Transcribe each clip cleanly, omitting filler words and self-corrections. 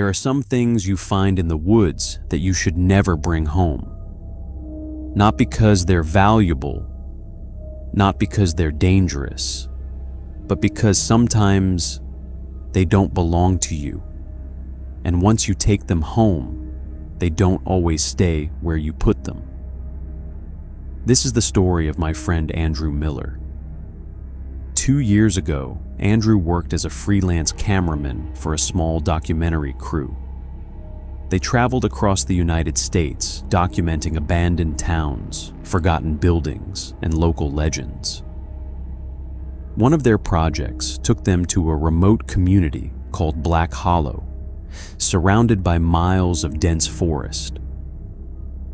There are some things you find in the woods that you should never bring home. Not because they're valuable, not because they're dangerous, but because sometimes they don't belong to you. And once you take them home, they don't always stay where you put them. This is the story of my friend Andrew Miller. 2 years ago, Andrew worked as a freelance cameraman for a small documentary crew. They traveled across the United States, documenting abandoned towns, forgotten buildings, and local legends. One of their projects took them to a remote community called Black Hollow, surrounded by miles of dense forest.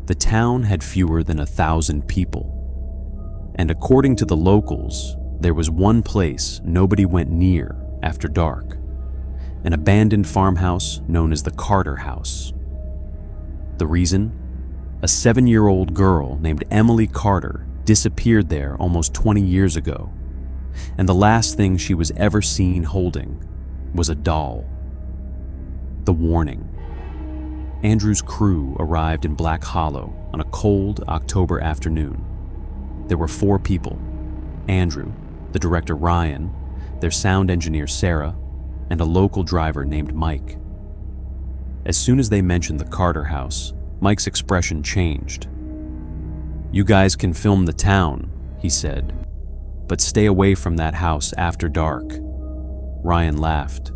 The town had fewer than 1,000 people, and according to the locals, there was one place nobody went near after dark, an abandoned farmhouse known as the Carter House. The reason? A 7-year-old girl named Emily Carter disappeared there almost 20 years ago, and the last thing she was ever seen holding was a doll. The warning. Andrew's crew arrived in Black Hollow on a cold October afternoon. There were 4 people: Andrew, the director Ryan, their sound engineer Sarah, and a local driver named Mike. As soon as they mentioned the Carter House, Mike's expression changed. "You guys can film the town," he said, "but stay away from that house after dark." Ryan laughed.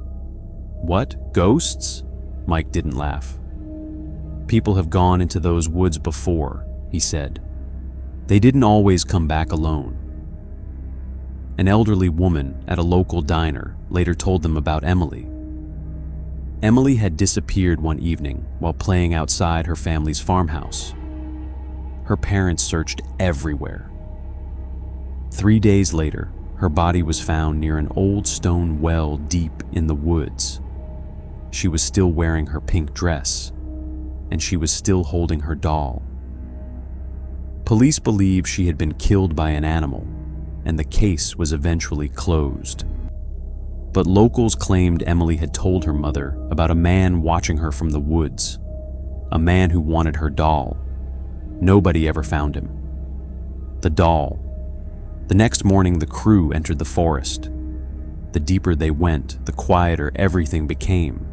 "What, ghosts?" Mike didn't laugh. "People have gone into those woods before," he said. "They didn't always come back alone." An elderly woman at a local diner later told them about Emily. Emily had disappeared one evening while playing outside her family's farmhouse. Her parents searched everywhere. 3 days later, her body was found near an old stone well deep in the woods. She was still wearing her pink dress, and she was still holding her doll. Police believe she had been killed by an animal, and the case was eventually closed. But locals claimed Emily had told her mother about a man watching her from the woods, a man who wanted her doll. Nobody ever found him. The doll. The next morning, the crew entered the forest. The deeper they went, the quieter everything became.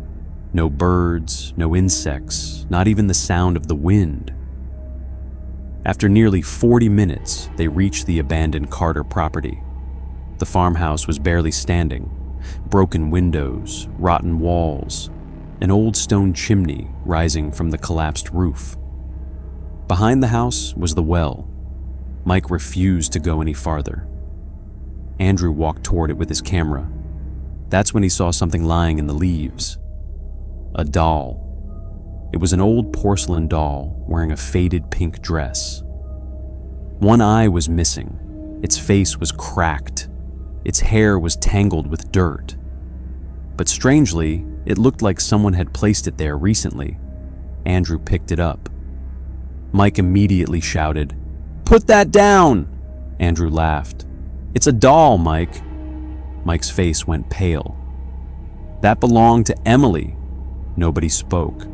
No birds, no insects, not even the sound of the wind. After nearly 40 minutes, they reached the abandoned Carter property. The farmhouse was barely standing. Broken windows, rotten walls, an old stone chimney rising from the collapsed roof. Behind the house was the well. Mike refused to go any farther. Andrew walked toward it with his camera. That's when he saw something lying in the leaves. A doll. It was an old porcelain doll wearing a faded pink dress. One eye was missing. Its face was cracked. Its hair was tangled with dirt. But strangely, it looked like someone had placed it there recently. Andrew picked it up. Mike immediately shouted, "Put that down!" Andrew laughed. "It's a doll, Mike." Mike's face went pale. "That belonged to Emily." Nobody spoke.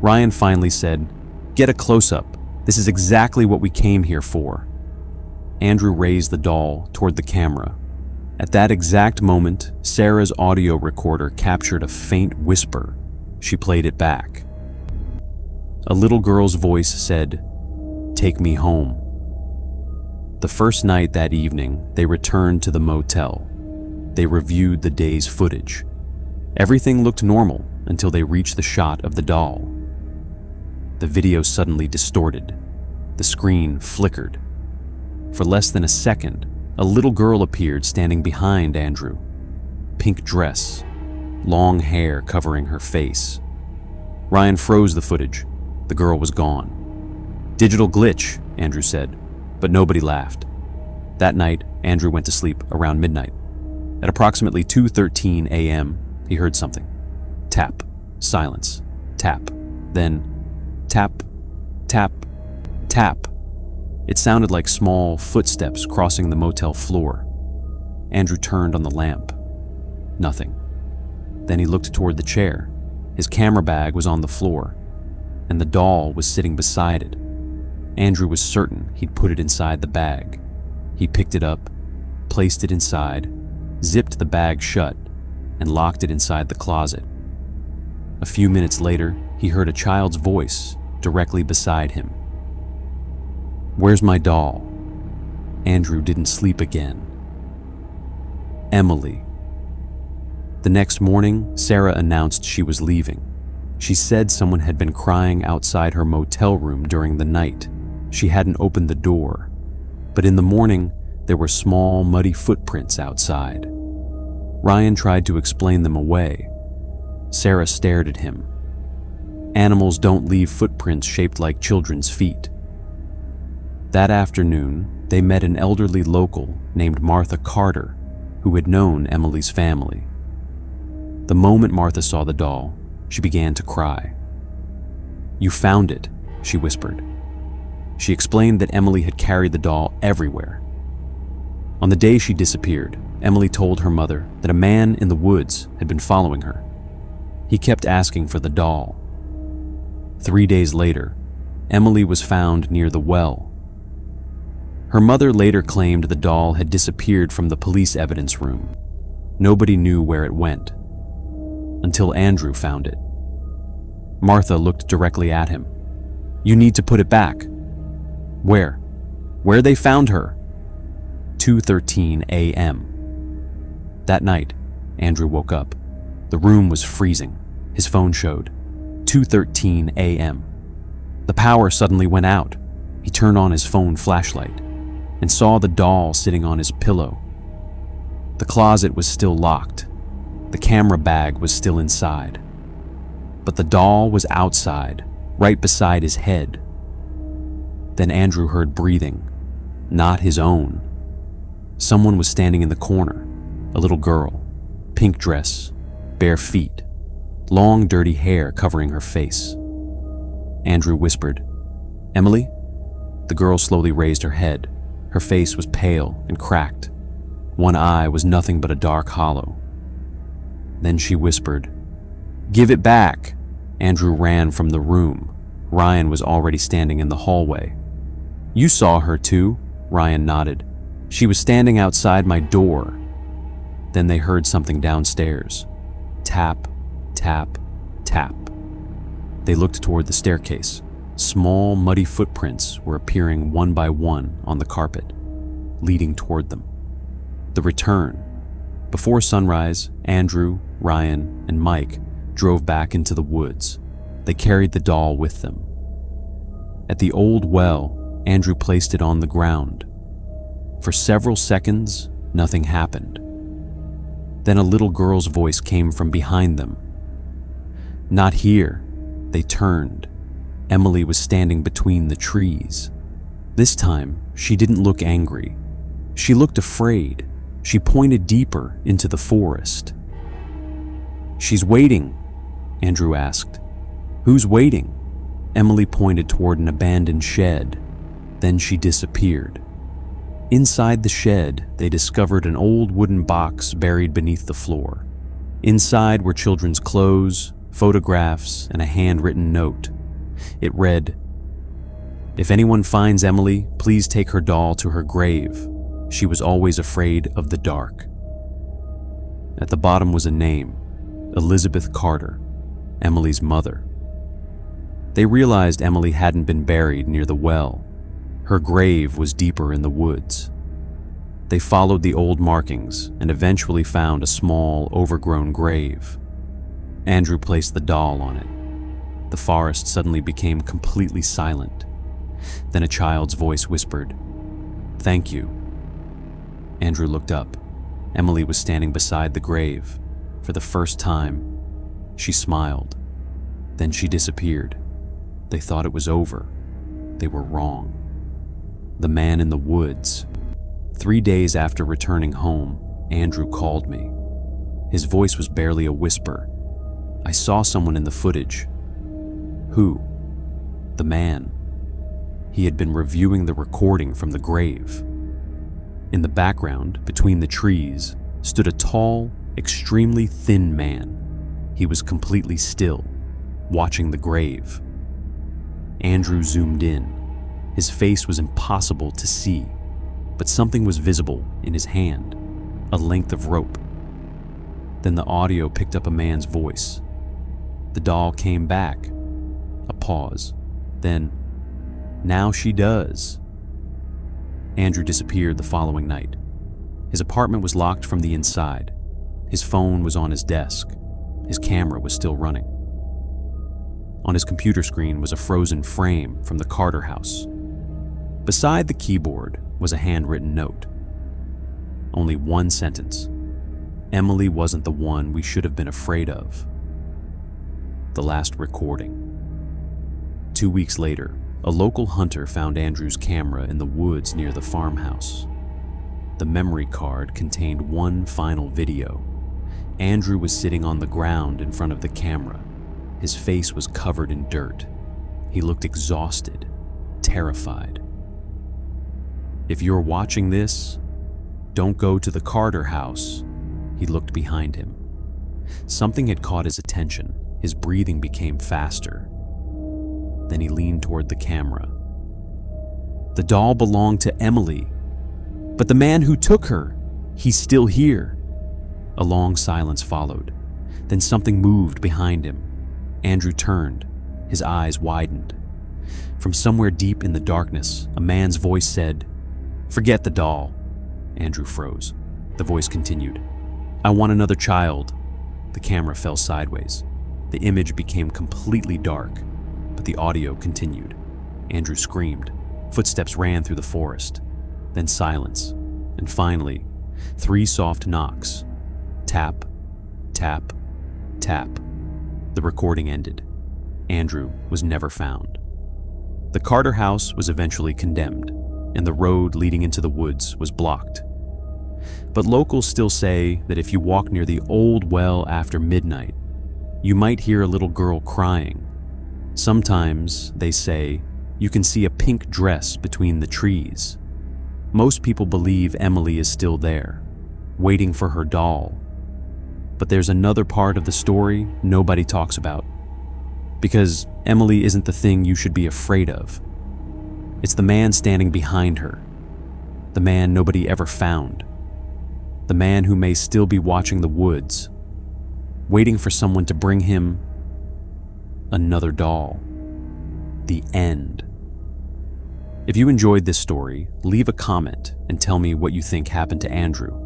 Ryan finally said, "Get a close-up. This is exactly what we came here for." Andrew raised the doll toward the camera. At that exact moment, Sarah's audio recorder captured a faint whisper. She played it back. A little girl's voice said, "Take me home." The first night that evening, they returned to the motel. They reviewed the day's footage. Everything looked normal until they reached the shot of the doll. The video suddenly distorted. The screen flickered. For less than a second, a little girl appeared standing behind Andrew. Pink dress, long hair covering her face. Ryan froze the footage. The girl was gone. "Digital glitch," Andrew said, but nobody laughed. That night, Andrew went to sleep around midnight. At approximately 2:13 a.m., he heard something. Tap, silence, tap, then tap, tap, tap. It sounded like small footsteps crossing the motel floor. Andrew turned on the lamp. Nothing. Then he looked toward the chair. His camera bag was on the floor, and the doll was sitting beside it. Andrew was certain he'd put it inside the bag. He picked it up, placed it inside, zipped the bag shut, and locked it inside the closet. A few minutes later, he heard a child's voice directly beside him. "Where's my doll?" Andrew didn't sleep again. Emily. The next morning, Sarah announced she was leaving. She said someone had been crying outside her motel room during the night. She hadn't opened the door, but in the morning, there were small, muddy footprints outside. Ryan tried to explain them away. Sarah stared at him. Animals don't leave footprints shaped like children's feet. That afternoon, they met an elderly local named Martha Carter, who had known Emily's family. The moment Martha saw the doll, she began to cry. "You found it," she whispered. She explained that Emily had carried the doll everywhere. On the day she disappeared, Emily told her mother that a man in the woods had been following her. He kept asking for the doll. 3 days later, Emily was found near the well. Her mother later claimed the doll had disappeared from the police evidence room. Nobody knew where it went, until Andrew found it. Martha looked directly at him. "You need to put it back." "Where?" "Where they found her." 2:13 a.m. That night, Andrew woke up. The room was freezing. His phone showed 2:13 a.m. The power suddenly went out. He turned on his phone flashlight and saw the doll sitting on his pillow. The closet was still locked. The camera bag was still inside. But the doll was outside, right beside his head. Then Andrew heard breathing, not his own. Someone was standing in the corner, a little girl, pink dress, bare feet, long dirty hair covering her face. Andrew whispered, "Emily?" The girl slowly raised her head. Her face was pale and cracked. One eye was nothing but a dark hollow. Then she whispered, "Give it back!" Andrew ran from the room. Ryan was already standing in the hallway. "You saw her too?" Ryan nodded. "She was standing outside my door." Then they heard something downstairs. Tap, tap, tap. They looked toward the staircase. Small, muddy footprints were appearing one by one on the carpet, leading toward them. The return. Before sunrise, Andrew, Ryan, and Mike drove back into the woods. They carried the doll with them. At the old well, Andrew placed it on the ground. For several seconds, nothing happened. Then a little girl's voice came from behind them. "Not here." They turned. Emily was standing between the trees. This time, she didn't look angry. She looked afraid. She pointed deeper into the forest. "She's waiting," Andrew asked. "Who's waiting?" Emily pointed toward an abandoned shed. Then she disappeared. Inside the shed, they discovered an old wooden box buried beneath the floor. Inside were children's clothes, photographs, and a handwritten note. It read, "If anyone finds Emily, please take her doll to her grave. She was always afraid of the dark." At the bottom was a name, Elizabeth Carter, Emily's mother. They realized Emily hadn't been buried near the well. Her grave was deeper in the woods. They followed the old markings and eventually found a small, overgrown grave. Andrew placed the doll on it. The forest suddenly became completely silent. Then a child's voice whispered, "Thank you." Andrew looked up. Emily was standing beside the grave. For the first time, she smiled. Then she disappeared. They thought it was over. They were wrong. The man in the woods. 3 days after returning home, Andrew called me. His voice was barely a whisper. "I saw someone in the footage." "Who?" "The man." He had been reviewing the recording from the grave. In the background, between the trees, stood a tall, extremely thin man. He was completely still, watching the grave. Andrew zoomed in. His face was impossible to see, but something was visible in his hand, a length of rope. Then the audio picked up a man's voice. The doll came back. A pause. Then, "Now she does." Andrew disappeared the following night. His apartment was locked from the inside. His phone was on his desk. His camera was still running. On his computer screen was a frozen frame from the Carter house. Beside the keyboard was a handwritten note. Only one sentence. Emily wasn't the one we should have been afraid of. The last recording. 2 weeks later, a local hunter found Andrew's camera in the woods near the farmhouse. The memory card contained one final video. Andrew was sitting on the ground in front of the camera. His face was covered in dirt. He looked exhausted, terrified. "If you're watching this, don't go to the Carter house." He looked behind him. Something had caught his attention. His breathing became faster. Then he leaned toward the camera. "The doll belonged to Emily, but the man who took her, he's still here." A long silence followed. Then something moved behind him. Andrew turned. His eyes widened. From somewhere deep in the darkness, a man's voice said, "Forget the doll." Andrew froze. The voice continued, "I want another child." The camera fell sideways. The image became completely dark, but the audio continued. Andrew screamed. Footsteps ran through the forest. Then silence. And finally, 3 soft knocks. Tap, tap, tap. The recording ended. Andrew was never found. The Carter house was eventually condemned, and the road leading into the woods was blocked. But locals still say that if you walk near the old well after midnight, you might hear a little girl crying. Sometimes, they say, you can see a pink dress between the trees. Most people believe Emily is still there, waiting for her doll. But there's another part of the story nobody talks about. Because Emily isn't the thing you should be afraid of. It's the man standing behind her. The man nobody ever found. The man who may still be watching the woods, waiting for someone to bring him another doll. The end. If you enjoyed this story, leave a comment and tell me what you think happened to Andrew.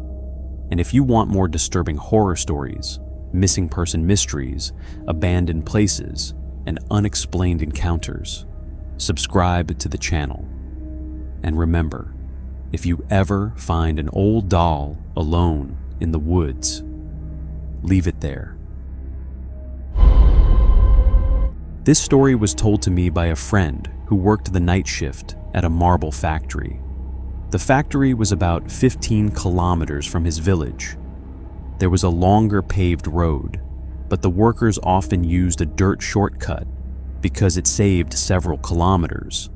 And if you want more disturbing horror stories, missing person mysteries, abandoned places, and unexplained encounters, subscribe to the channel. And remember, if you ever find an old doll alone in the woods, leave it there. This story was told to me by a friend who worked the night shift at a marble factory. The factory was about 15 kilometers from his village. There was a longer paved road, but the workers often used a dirt shortcut because it saved several kilometers.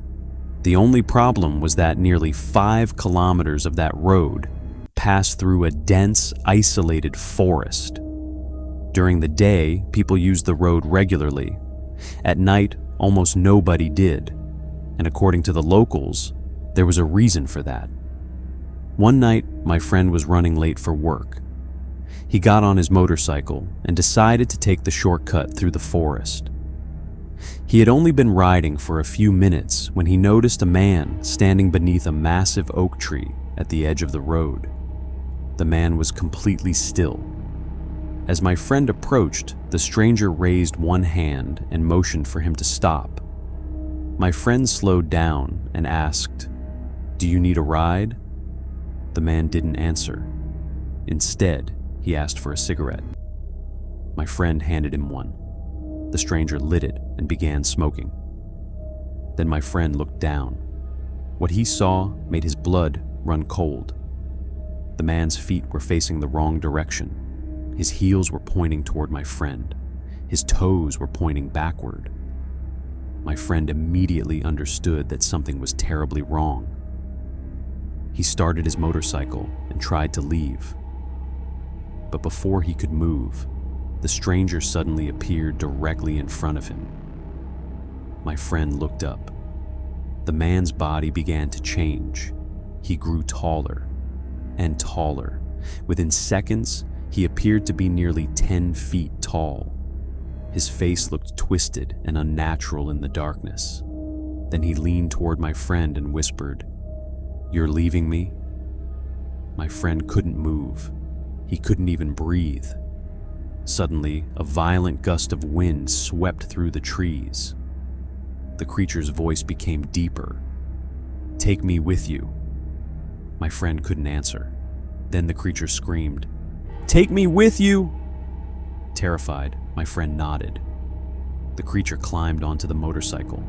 The only problem was that nearly 5 kilometers of that road passed through a dense, isolated forest. During the day, people used the road regularly. At night, almost nobody did. And according to the locals, there was a reason for that. One night, my friend was running late for work. He got on his motorcycle and decided to take the shortcut through the forest. He had only been riding for a few minutes when he noticed a man standing beneath a massive oak tree at the edge of the road. The man was completely still. As my friend approached, the stranger raised one hand and motioned for him to stop. My friend slowed down and asked, "Do you need a ride?" The man didn't answer. Instead, he asked for a cigarette. My friend handed him one. The stranger lit it and began smoking. Then my friend looked down. What he saw made his blood run cold. The man's feet were facing the wrong direction. His heels were pointing toward my friend. His toes were pointing backward. My friend immediately understood that something was terribly wrong. He started his motorcycle and tried to leave. But before he could move, the stranger suddenly appeared directly in front of him. My friend looked up. The man's body began to change. He grew taller and taller. Within seconds, he appeared to be nearly 10 feet tall. His face looked twisted and unnatural in the darkness. Then he leaned toward my friend and whispered, "You're leaving me?" My friend couldn't move. He couldn't even breathe. Suddenly, a violent gust of wind swept through the trees. The creature's voice became deeper. "Take me with you." My friend couldn't answer. Then the creature screamed, "Take me with you!" Terrified, my friend nodded. The creature climbed onto the motorcycle.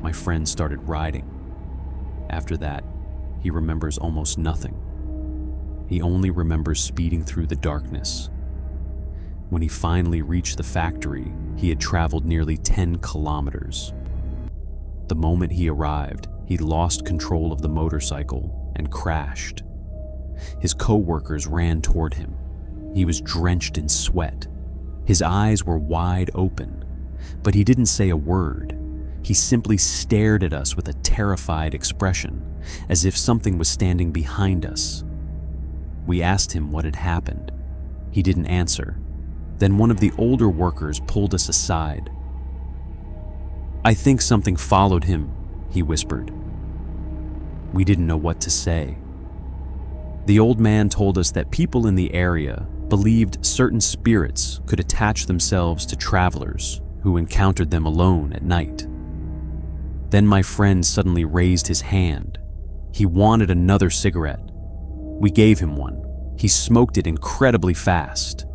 My friend started riding. After that, he remembers almost nothing. He only remembers speeding through the darkness. When he finally reached the factory, he had traveled nearly 10 kilometers. The moment he arrived, he lost control of the motorcycle and crashed. His co-workers ran toward him. He was drenched in sweat. His eyes were wide open, but he didn't say a word. He simply stared at us with a terrified expression, as if something was standing behind us. We asked him what had happened. He didn't answer. Then one of the older workers pulled us aside. "I think something followed him," he whispered. We didn't know what to say. The old man told us that people in the area believed certain spirits could attach themselves to travelers who encountered them alone at night. Then my friend suddenly raised his hand. He wanted another cigarette. We gave him one. He smoked it incredibly fast.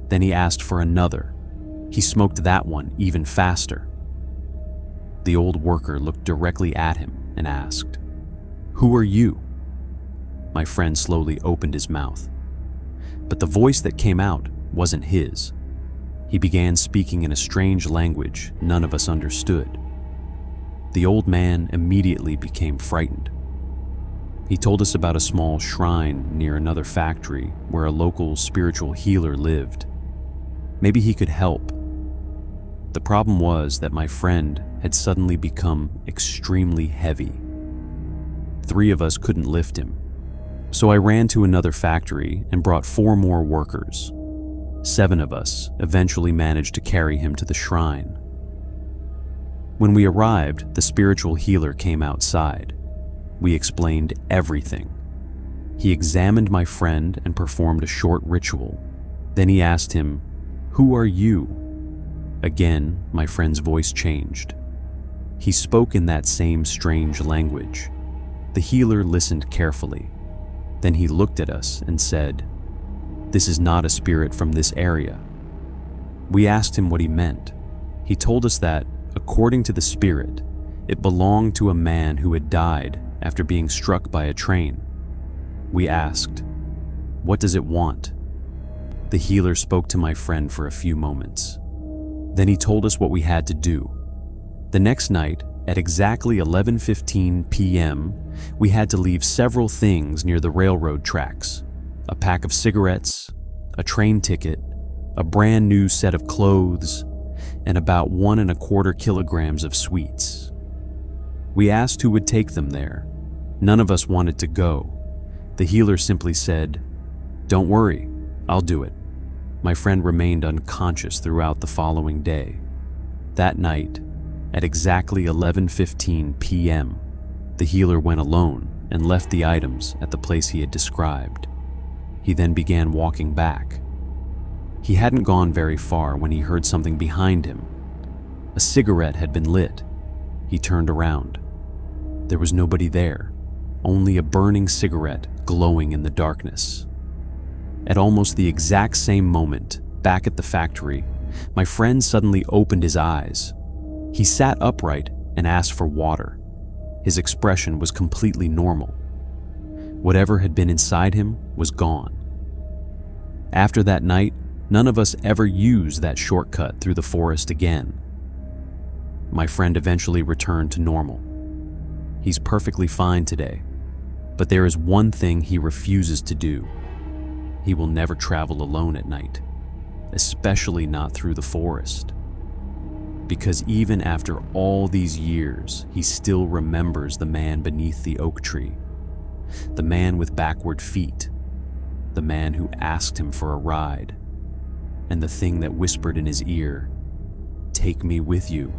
Then he asked for another. He smoked that one even faster. The old worker looked directly at him and asked, "Who are you?" My friend slowly opened his mouth. But the voice that came out wasn't his. He began speaking in a strange language none of us understood. The old man immediately became frightened. He told us about a small shrine near another factory where a local spiritual healer lived. Maybe he could help. The problem was that my friend had suddenly become extremely heavy. 3 of us couldn't lift him. So I ran to another factory and brought 4 more workers. 7 of us eventually managed to carry him to the shrine. When we arrived, the spiritual healer came outside. We explained everything. He examined my friend and performed a short ritual. Then he asked him, "Who are you?" Again, my friend's voice changed. He spoke in that same strange language. The healer listened carefully. Then he looked at us and said, "This is not a spirit from this area." We asked him what he meant. He told us that, according to the spirit, it belonged to a man who had died after being struck by a train. We asked, "What does it want?" The healer spoke to my friend for a few moments. Then he told us what we had to do. The next night, at exactly 11:15 p.m., we had to leave several things near the railroad tracks: a pack of cigarettes, a train ticket, a brand new set of clothes, and about 1¼ kilograms of sweets. We asked who would take them there. None of us wanted to go. The healer simply said, "Don't worry, I'll do it." My friend remained unconscious throughout the following day. That night, at exactly 11:15 p.m., the healer went alone and left the items at the place he had described. He then began walking back. He hadn't gone very far when he heard something behind him. A cigarette had been lit. He turned around. There was nobody there, only a burning cigarette glowing in the darkness. At almost the exact same moment, back at the factory, my friend suddenly opened his eyes. He sat upright and asked for water. His expression was completely normal. Whatever had been inside him was gone. After that night, none of us ever used that shortcut through the forest again. My friend eventually returned to normal. He's perfectly fine today, but there is one thing he refuses to do. He will never travel alone at night. especially not through the forest. Because even after all these years, he still remembers the man beneath the oak tree, the man with backward feet, the man who asked him for a ride, and the thing that whispered in his ear, "Take me with you."